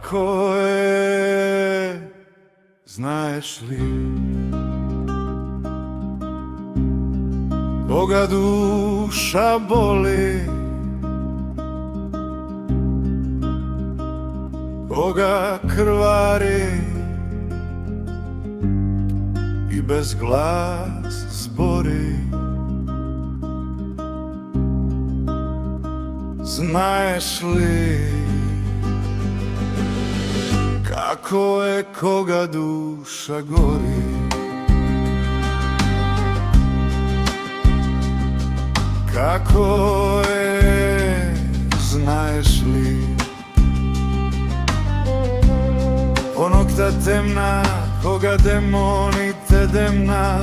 kako je, znaješ li? Koga duša boli, koga krvari i bez glas zbori. Znaješ li kako je koga duša gori? Kako je, znaješ li? Onog ta temna, koga demoni te demna,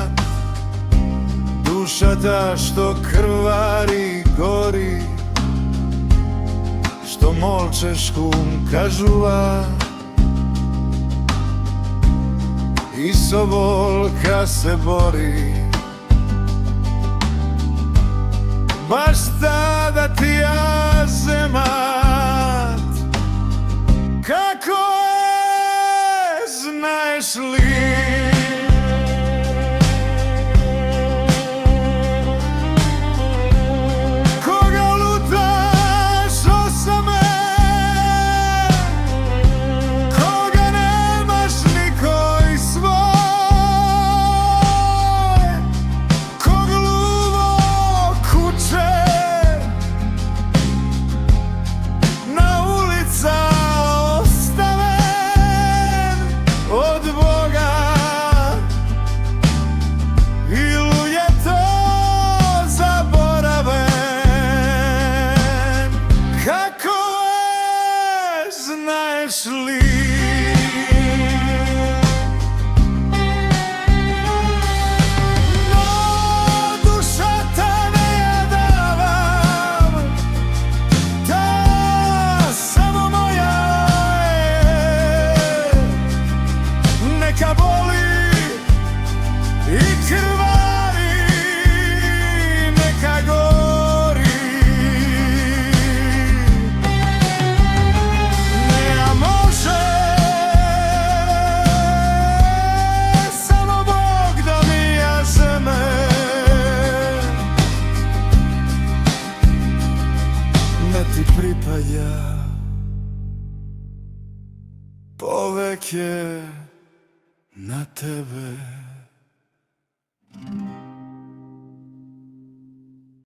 duša ta što krvari, gori, što molče škumka žuva i sobolka se bori. Baš tada ti ja zemat, kako je, znaješ li? Znaješ li? No, duša ta ne jadavam, ta samo moja je. Neka boli i krvari, neka gori. Ti pripaja, povek je na tebe.